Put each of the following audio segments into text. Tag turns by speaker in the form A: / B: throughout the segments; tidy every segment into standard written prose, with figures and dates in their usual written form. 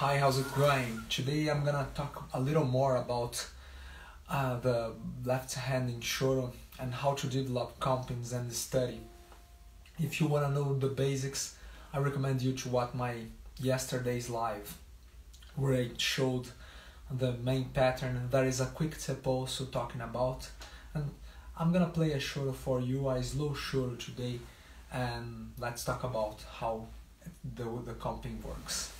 A: Hi, how's it going? Today I'm gonna talk a little more about the left hand in choro and how to develop compings and study. If you wanna know the basics, I recommend you to watch my yesterday's live where I showed the main pattern and there is a quick tip also talking about. And I'm gonna play a choro for you, a slow choro today, and let's talk about how the comping works.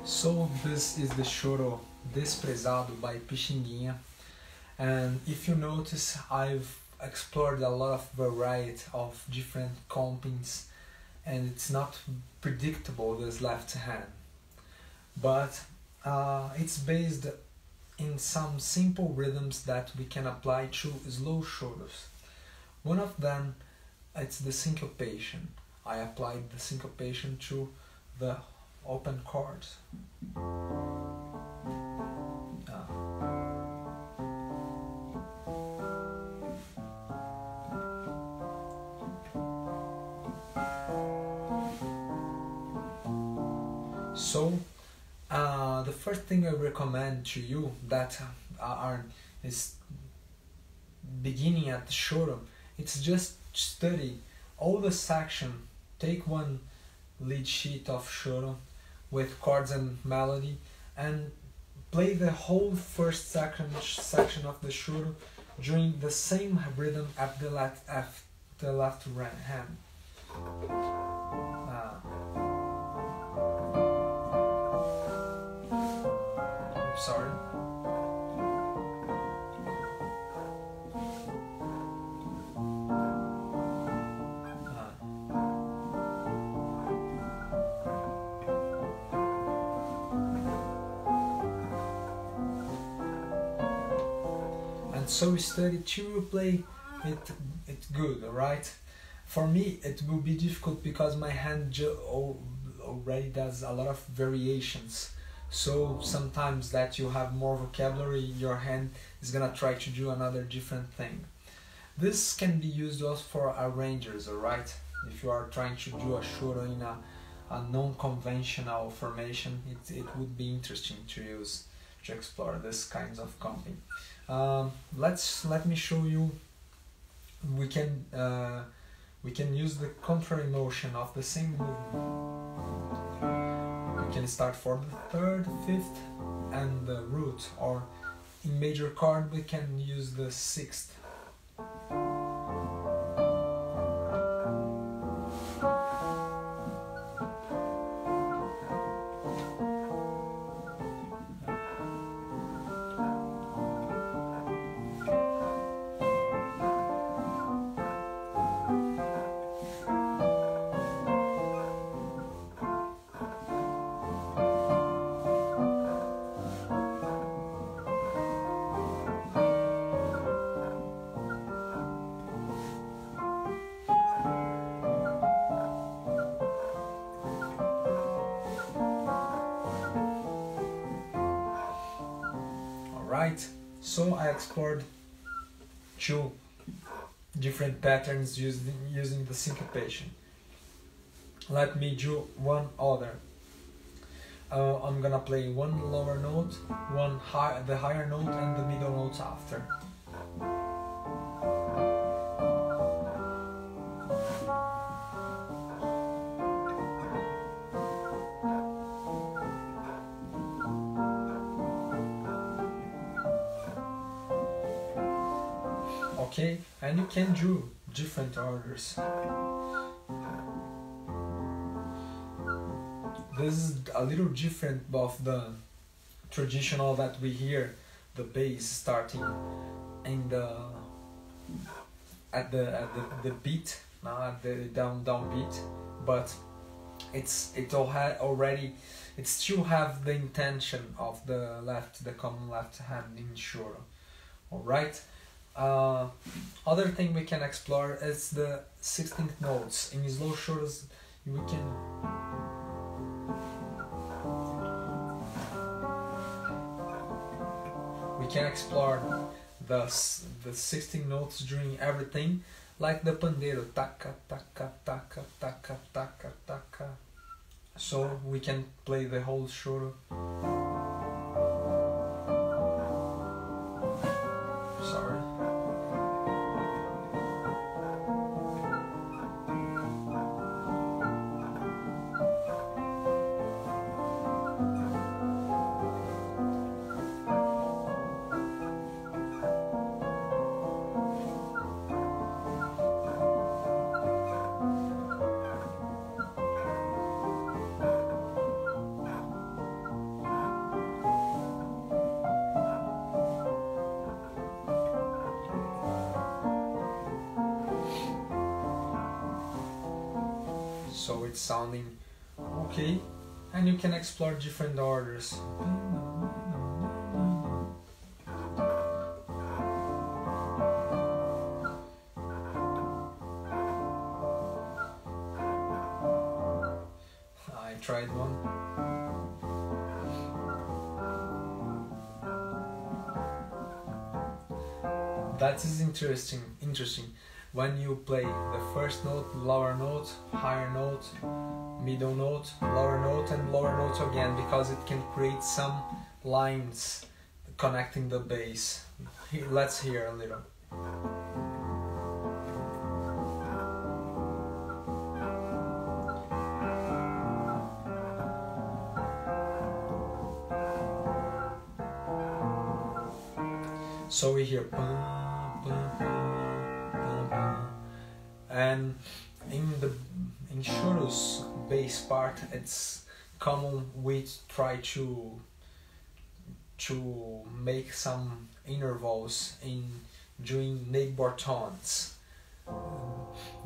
A: So this is the choro Desprezado by Pixinguinha, and if you notice I've explored a lot of variety of different compings and it's not predictable this left hand, but it's based in some simple rhythms that we can apply to slow choros. One of them, it's the syncopation. I applied the syncopation to the open chords. So the first thing I recommend to you that is beginning at the choro, it's just study all the section, take one lead sheet of choro with chords and melody and play the whole first section of the choro during the same rhythm at the left hand. Sorry. And so study to play it good, alright? For me it will be difficult because my hand already does a lot of variations. So sometimes that you have more vocabulary, your hand is gonna try to do another different thing. This can be used also for arrangers, alright? If you are trying to do a choro in a non-conventional formation, it would be interesting to explore this kinds of comping. Let me show you. We can use the contrary motion of the same movement. We can start for the third, fifth, and the root, or in major chord we can use the sixth. Right, so I explored two different patterns using the syncopation. Let me do one other. I'm gonna play one lower note, the higher note, and the middle note after. Okay, and you can do different orders. This is a little different of the traditional that we hear the bass starting in at the beat, at the down beat, but it still have the intention of the common left hand in choro. All right. Other thing we can explore is the 16th notes. In slow choros we can explore the 16 notes during everything, like the pandeiro, taka taka taka taka taka taka. So we can play the whole choro. Sorry. So it's sounding okay, and you can explore different orders. I tried one. That is interesting. When you play the first note, lower note, higher note, middle note, lower note, and lower note again, because it can create some lines connecting the bass. Let's hear a little. So we hear and in choro's bass part, it's common we try to make some intervals in doing neighbor tones.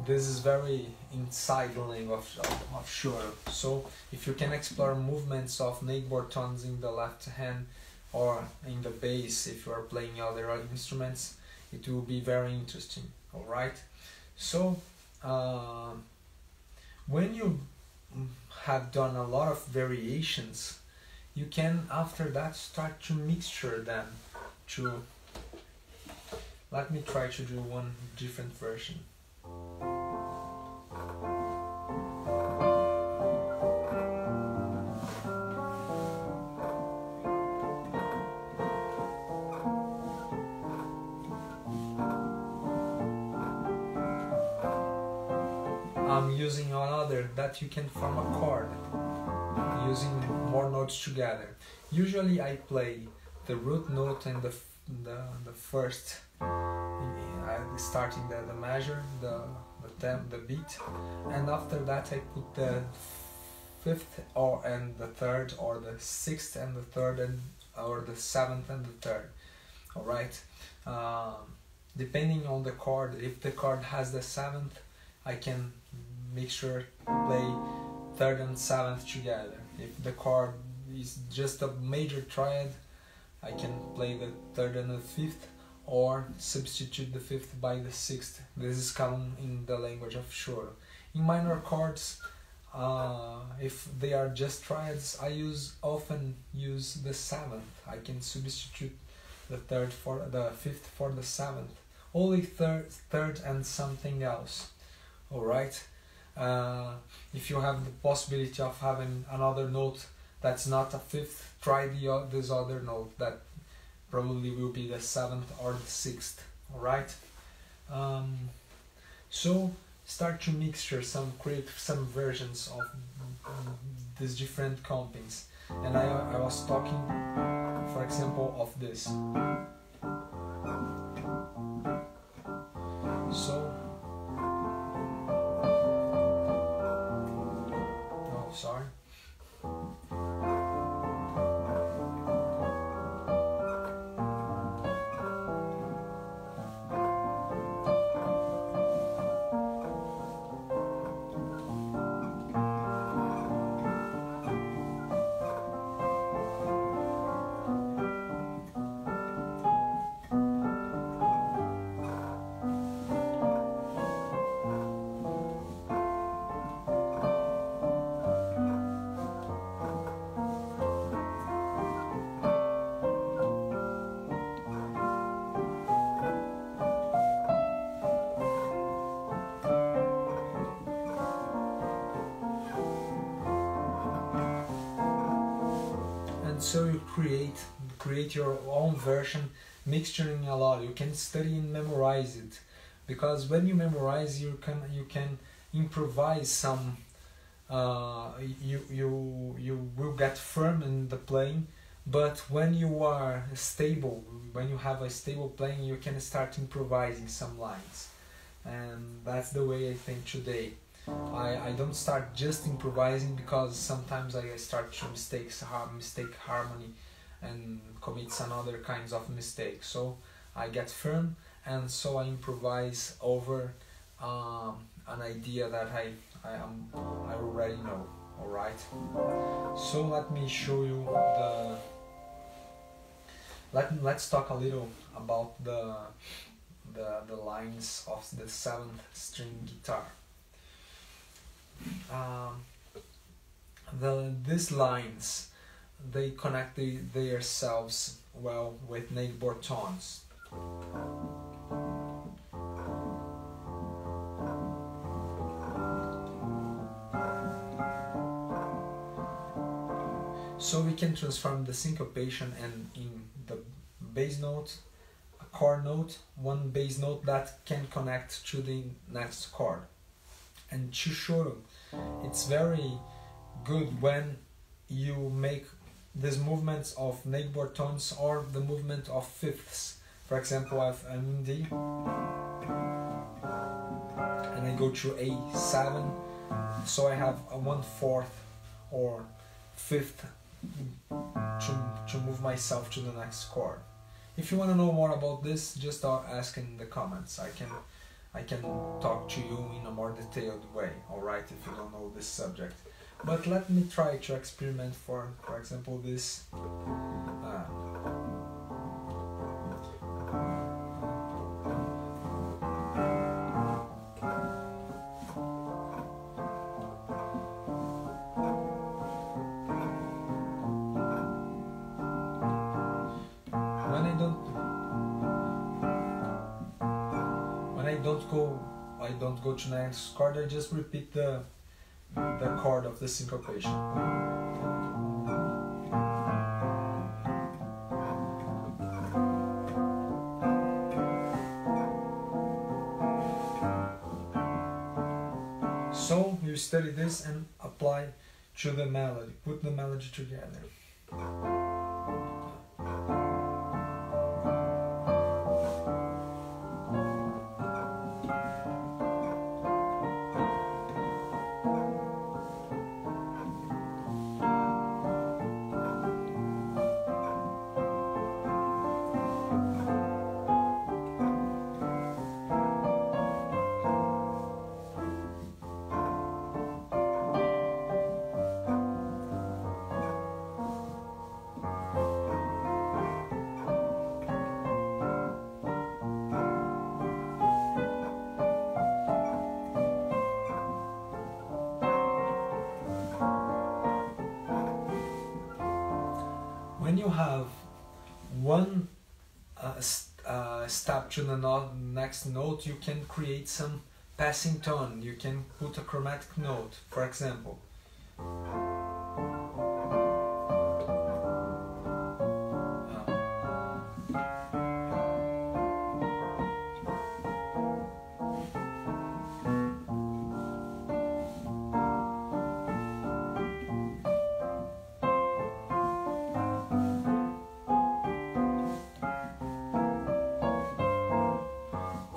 A: This is very inside the language of choro. So if you can explore movements of neighbor tones in the left hand or in the bass, if you are playing other instruments, it will be very interesting. All right. So when you have done a lot of variations, you can after that start to mixture them. Let me try to do one different version. I'm using another that you can form a chord using more notes together. Usually I play the root note and the first, starting the measure, the temp, the beat, and after that I put the fifth and the third, or the sixth and the third, or the seventh and the third. All right. Depending on the chord, if the chord has the seventh, I can make sure play third and seventh together. If the chord is just a major triad, I can play the third and the fifth, or substitute the fifth by the sixth. This is common in the language of choro. In minor chords, if they are just triads, I often use the seventh. I can substitute the third for the fifth for the seventh, only third and something else. All right. If you have the possibility of having another note that's not a fifth, try this other note that probably will be the seventh or the sixth. All right. So start to create some versions of these different compings. And I was talking, for example, of this. So, oh, sorry. So you create your own version, mixturing a lot. You can study and memorize it, because when you memorize, you can improvise some. You will get firm in the playing, but when you are stable, when you have a stable playing, you can start improvising some lines, and that's the way I think today. I don't start just improvising, because sometimes I start to mistake harmony and commit some other kinds of mistakes. So I get firm, and so I improvise over an idea that I already know. All right. So let me show you let's talk a little about the lines of the 7th string guitar. These lines, they connect themselves well with neighbor tones. So we can transform the syncopation and in the bass note, a chord note, one bass note that can connect to the next chord. And choro, it's very good when you make these movements of neighbor tones or the movement of fifths. For example, I'm in D and I go to A7, so I have a 1/4 or fifth to move myself to the next chord. If you want to know more about this, just ask in the comments. I can talk to you in a more detailed way, alright, if you don't know this subject. But let me try to experiment for example, this. I don't go to the next chord, I just repeat the chord of the syncopation. So you study this and apply to the melody, put the melody together. When you have one step to the next note, you can create some passing tone. You can put a chromatic note, for example.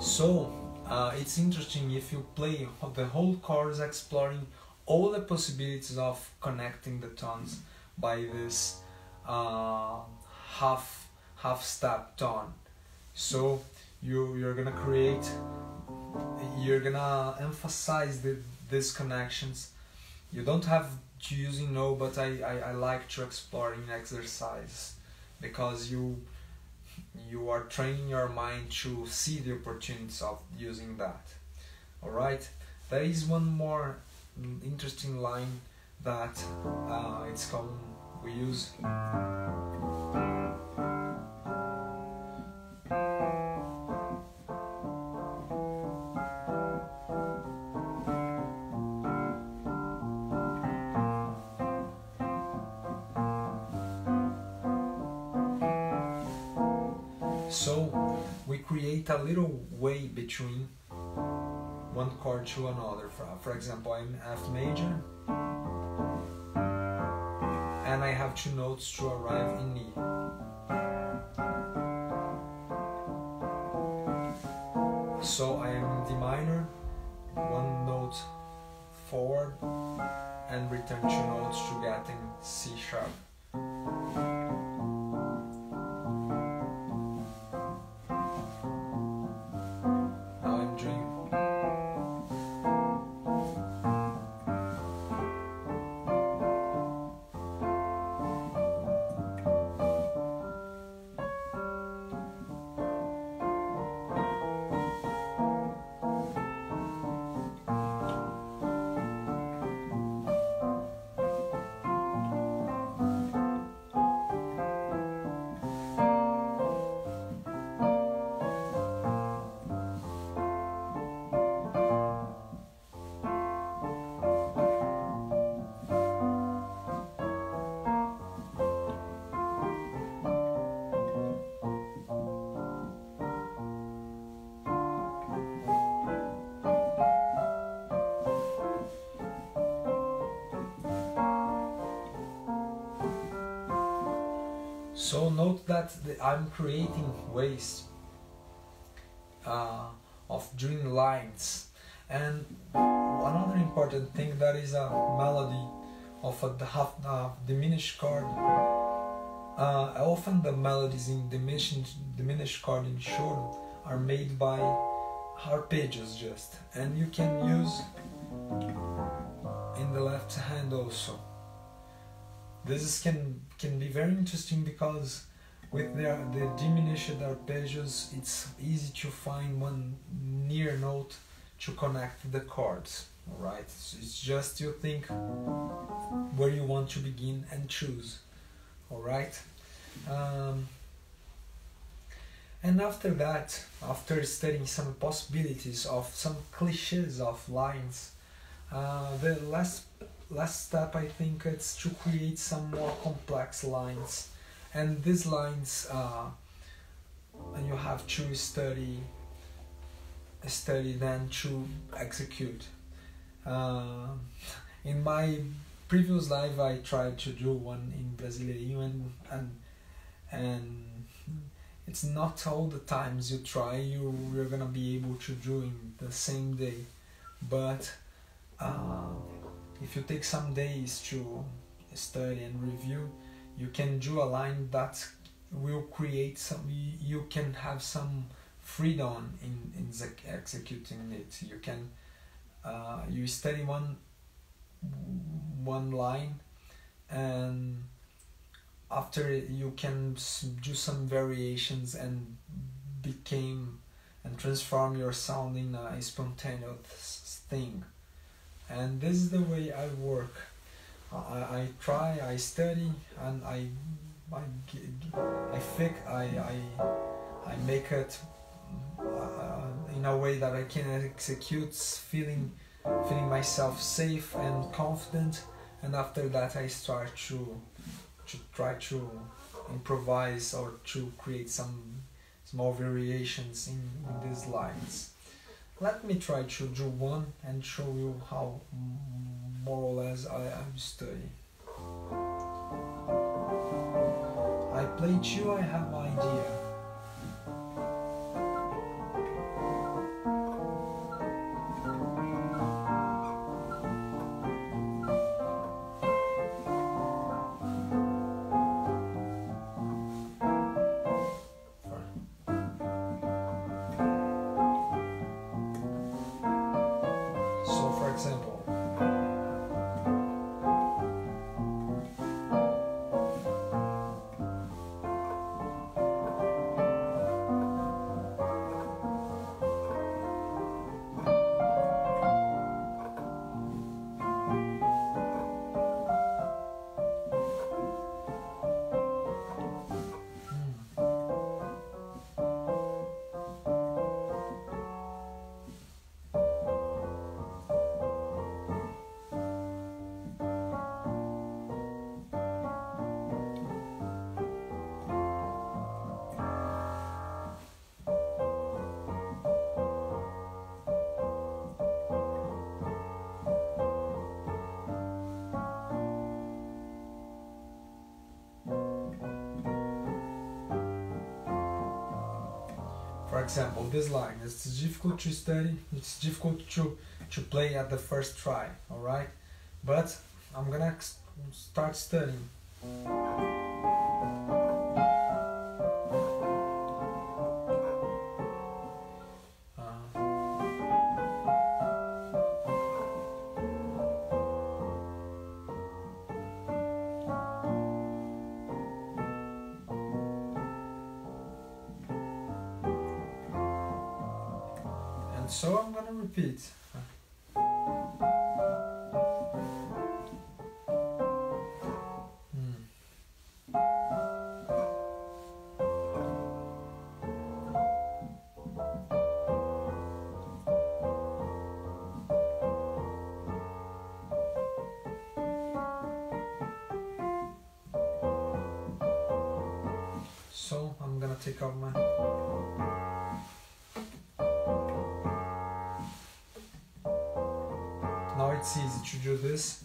A: So it's interesting if you play the whole chorus, exploring all the possibilities of connecting the tones by this half step tone. So you're gonna emphasize these connections. You don't have to using no, but I like to explore in exercise, because you are training your mind to see the opportunities of using that. Alright, there is one more interesting line that it's called, we use so we create a little way between one chord to another. For example, I'm F major and I have two notes to arrive in E. So I am in D minor, one note forward, and return two notes to get in C sharp. So note that I'm creating ways of doing lines, and another important thing, that is a melody of a half diminished chord. Often the melodies in diminished chord in choro are made by arpeggios just, and you can use in the left hand also. This can be very interesting, because with the diminished arpeggios, it's easy to find one near note to connect the chords. Alright, so it's just you think where you want to begin and choose. Alright, and after that, after studying some possibilities of some cliches of lines, the last step, I think, it's to create some more complex lines, and these lines you have to study then to execute. In my previous live, I tried to do one in Brasileirinho, and it's not all the times you try you're gonna be able to do in the same day, but if you take some days to study and review, you can do a line that will create some, you can have some freedom in executing it. You can you study one line, and after it you can do some variations and transform your sound in a spontaneous thing. And this is the way I work. I try, I study, and I make it in a way that I can execute, feeling myself safe and confident, and after that I start to try to improvise or to create some small variations in these lines. Let me try to do one and show you how more or less I'm studying. I play two, I have an idea. So for example, for example, this line, it's difficult to study, it's difficult to play at the first try, alright? But I'm gonna start studying. So I'm gonna repeat. So I'm gonna take out my... Now it's easy to do this.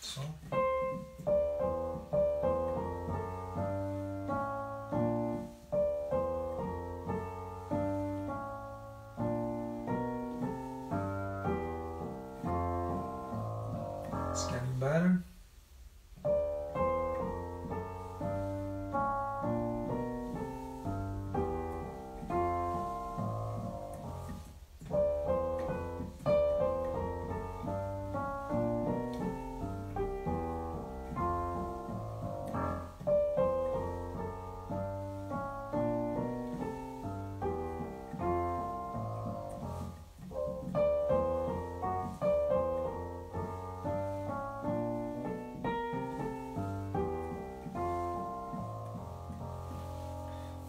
A: So. It's getting better.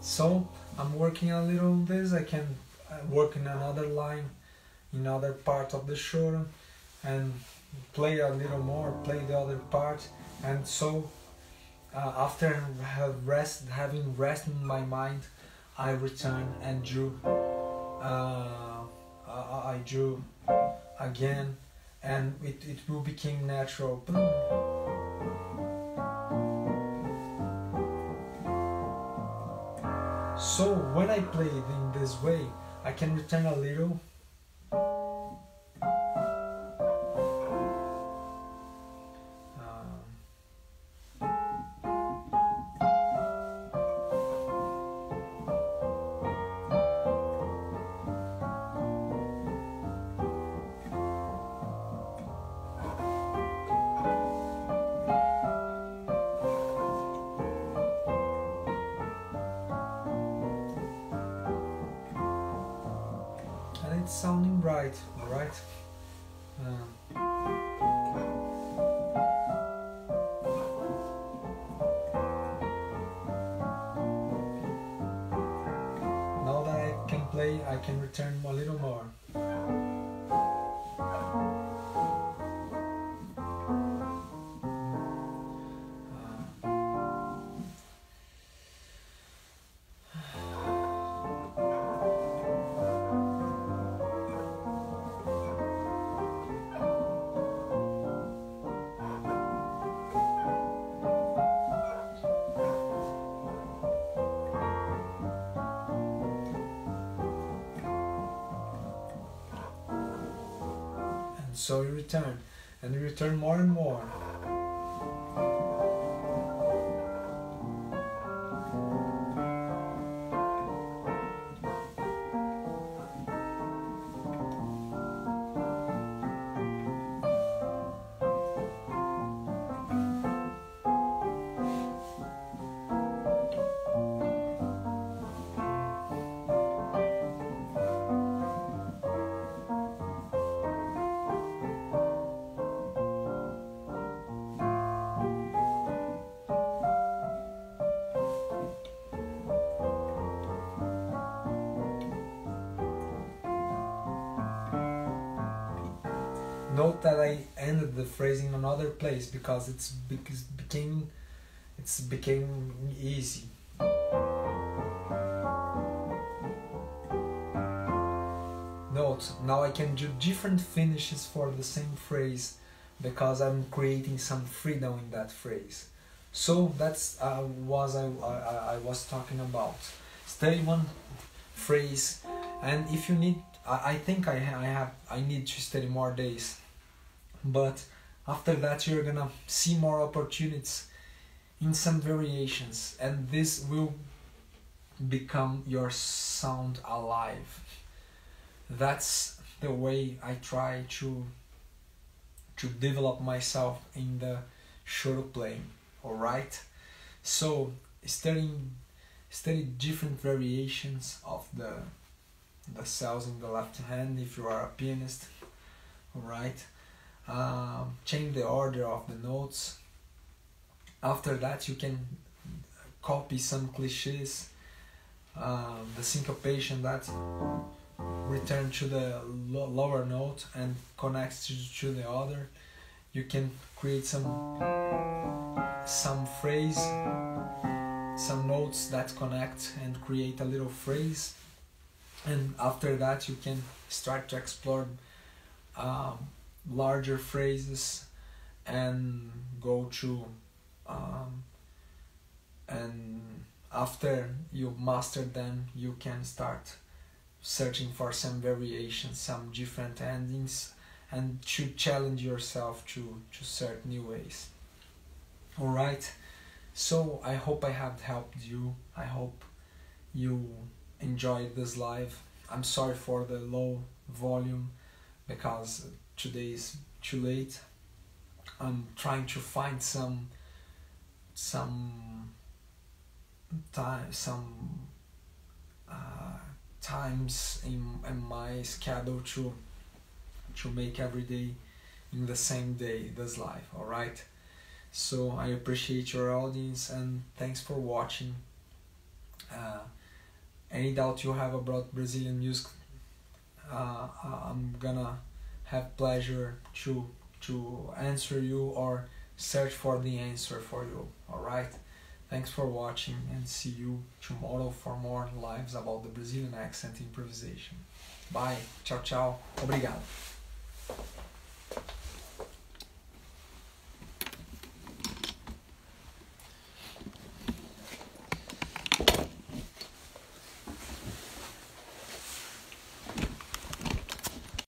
A: So I'm working a little on this. I can work in another line, in another part of the choro, and play a little more, play the other part, and so after having rest in my mind, I return and drew. I drew again, and it will become natural. So when I play it in this way, I can return a little. It's sounding right, alright? play, I can return a little more. So you return, and you return more and more. Note that I ended the phrase in another place because it's became easy. Note, now I can do different finishes for the same phrase because I'm creating some freedom in that phrase. So that's what I was talking about. Study one phrase, and if you need, I think I need to study more days. But after that you're gonna see more opportunities in some variations, and this will become your sound alive. That's the way I try to develop myself in the choro playing. Alright? So study different variations of the cells in the left hand if you are a pianist. Alright? Change the order of the notes. After that you can copy some cliches, the syncopation that return to the lower note and connects to the other. You can create some phrase, some notes that connect and create a little phrase, and after that you can start to explore larger phrases and go to and after you master them you can start searching for some variations, some different endings, and to challenge yourself to search new ways. Alright, so I hope I have helped you. I hope you enjoyed this live. I'm sorry for the low volume because today is too late. I'm trying to find some times in my schedule to make every day in the same day this live. Alright, so I appreciate your audience and thanks for watching. Any doubt you have about Brazilian music, I'm gonna have pleasure to answer you or search for the answer for you. Alright, thanks for watching and see you tomorrow for more lives about the Brazilian accent improvisation. Bye, tchau tchau, obrigado.